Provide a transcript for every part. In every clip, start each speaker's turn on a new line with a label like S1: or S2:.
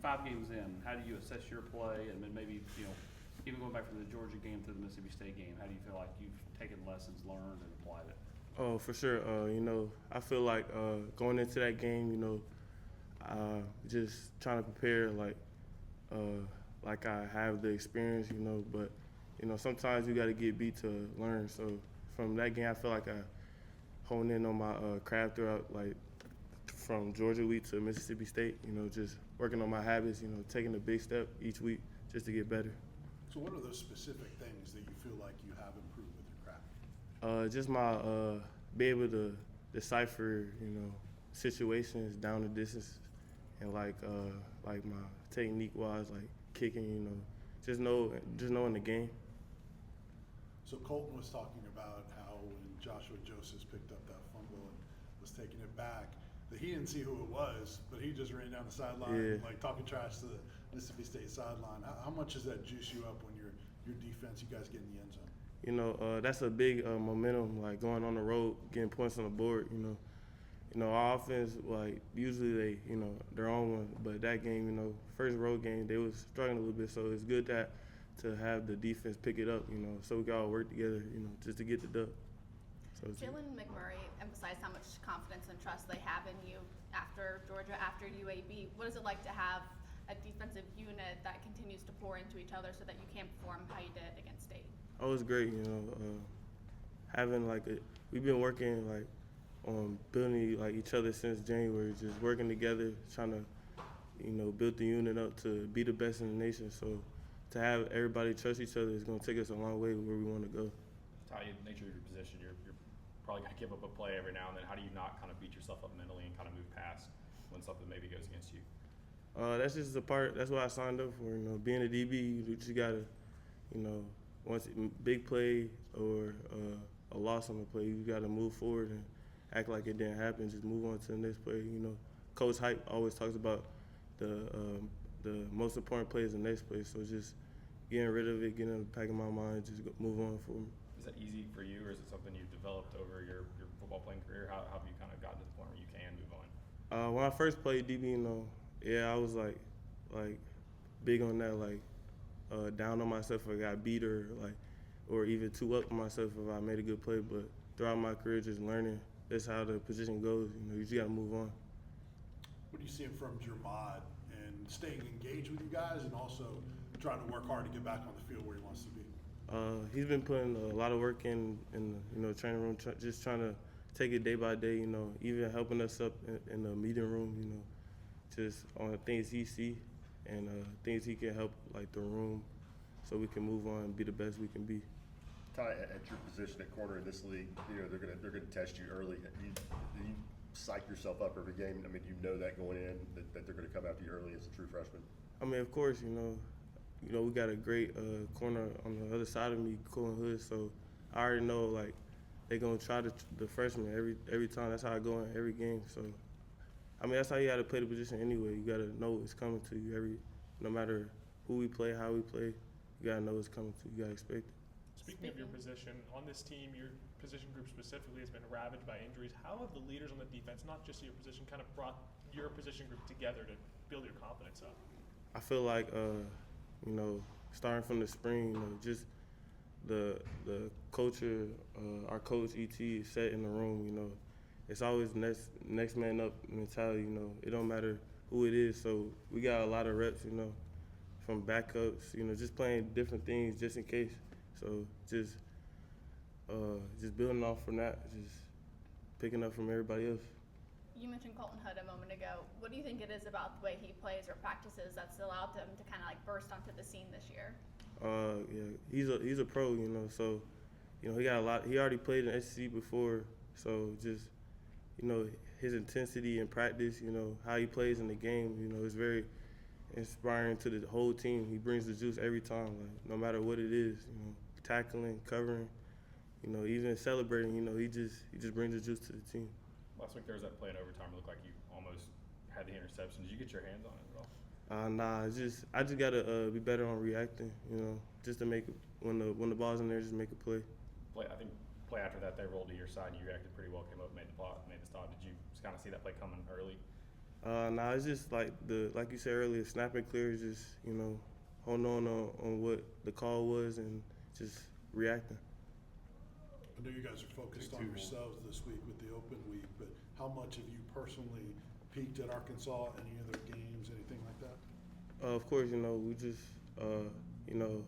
S1: 5 games in, how do you assess your play, and then maybe even going back from the Georgia game to the Mississippi State game, how do you feel like you've taken lessons learned and applied it?
S2: Oh, for sure. I feel like going into that game, just trying to prepare like I have the experience, but sometimes you got to get beat to learn. So from that game, I feel like I honed in on my craft throughout, like from Georgia week to Mississippi State. Just working on my habits. Taking a big step each week just to get better.
S3: So what are those specific things that you feel like you have improved with your craft?
S2: Just my be able to decipher, situations down the distance, and like my technique wise, like kicking, just knowing the game.
S3: So Colton was talking about how when Joshua Josephs picked up that fumble and was taking it back, that he didn't see who it was, but he just ran down the sideline, like talking trash to the Mississippi State sideline. How much does that juice you up when your defense, you guys get in the end zone?
S2: That's a big momentum, like going on the road, getting points on the board. Our offense, like usually they're on one, but that game, first road game, they was struggling a little bit. So it's good to have the defense pick it up, so we can all work together, just to get the dub. So
S4: Jalen McMurray emphasized how much confidence and trust they have in you after Georgia, after UAB. What is it like to have a defensive unit that continues to pour into each other so that you can perform how you did against State?
S2: Oh, it's great, having we've been working on building each other since January, just working together, trying to build the unit up to be the best in the nation. So to have everybody trust each other is going to take us a long way where we want to go.
S5: Ty, the nature of your position, you're probably going to give up a play every now and then. How do you not kind of beat yourself up mentally and kind of move past when something maybe goes against you?
S2: That's just a part. That's what I signed up for. Being a DB, you just gotta, once big play or a loss on the play, you gotta move forward and act like it didn't happen. Just move on to the next play. Coach Hype always talks about the most important play is the next play. So just getting rid of it, getting in the back of my mind, just move on for me.
S5: Is that easy for you, or is it something you've developed over your football playing career? How have you kind of gotten to the point where you can move on?
S2: When I first played DB, I was like big on that, down on myself if I got beat or even too up on myself if I made a good play. But throughout my career, just learning that's how the position goes. You just got to move on.
S3: What are you seeing from Jermod and staying engaged with you guys and also trying to work hard to get back on the field where he wants to be?
S2: He's been putting a lot of work in the training room, just trying to take it day by day. Even helping us up in the meeting room. Just on things he see and things he can help the room, so we can move on and be the best we can be.
S6: Ty, at your position at corner in this league, they're gonna test you early. Do you psych yourself up every game? I mean, that going in that they're gonna come after you early as a true freshman.
S2: I mean, of course, we got a great corner on the other side of me, Colin Hood. So I already know they're gonna try the freshman every time. That's how I go in every game. So I mean, that's how you got to play the position anyway. You got to know it's coming to you no matter who we play, how we play. You got to know it's coming to you. You got to expect it.
S7: Speaking of your position, on this team, your position group specifically has been ravaged by injuries. How have the leaders on the defense, not just your position, kind of brought your position group together to build your confidence up?
S2: I feel like, starting from the spring, just the culture, our coach, E.T., set in the room, it's always next man up mentality, It don't matter who it is. So we got a lot of reps, from backups, just playing different things just in case. So just building off from that, just picking up from everybody else.
S4: You mentioned Colton Hood a moment ago. What do you think it is about the way he plays or practices that's allowed him to kind of burst onto the scene this year?
S2: Yeah, he's a pro, so he got a lot. He already played in SEC before, so just his intensity in practice, how he plays in the game, is very inspiring to the whole team. He brings the juice every time, no matter what it is, tackling, covering, even celebrating, he just brings the juice to the team.
S5: Last week there was that play in overtime. It looked like you almost had the interception. Did you get your hands on it at all?
S2: Nah, I just gotta be better on reacting, just to make it, when the ball's in there, just make a play.
S5: I think play after that they rolled to your side and you reacted pretty well, came up, made the stop. Did you just kind of see that play coming early?
S2: Nah, it's just like you said earlier, snapping clear is just, you know, holding on what the call was and just reacting.
S3: I know you guys are focused on yourselves this week with the open week, but how much have you personally peaked at Arkansas? Any other games, anything like that?
S2: Of course, you know, we just, you know,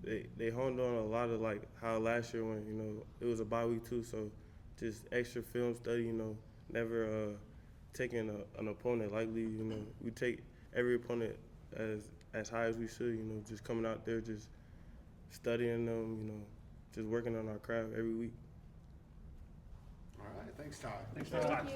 S2: they honed on a lot of like how last year when, you know, it was a bye week too, so just extra film study, you know, never taking an opponent lightly, you know. We take every opponent as high as we should, you know, just coming out there, just studying them, you know, just working on our craft every week.
S3: All right, thanks, Ty.
S1: Thanks,
S7: Thanks,
S1: Ty.
S7: Ty.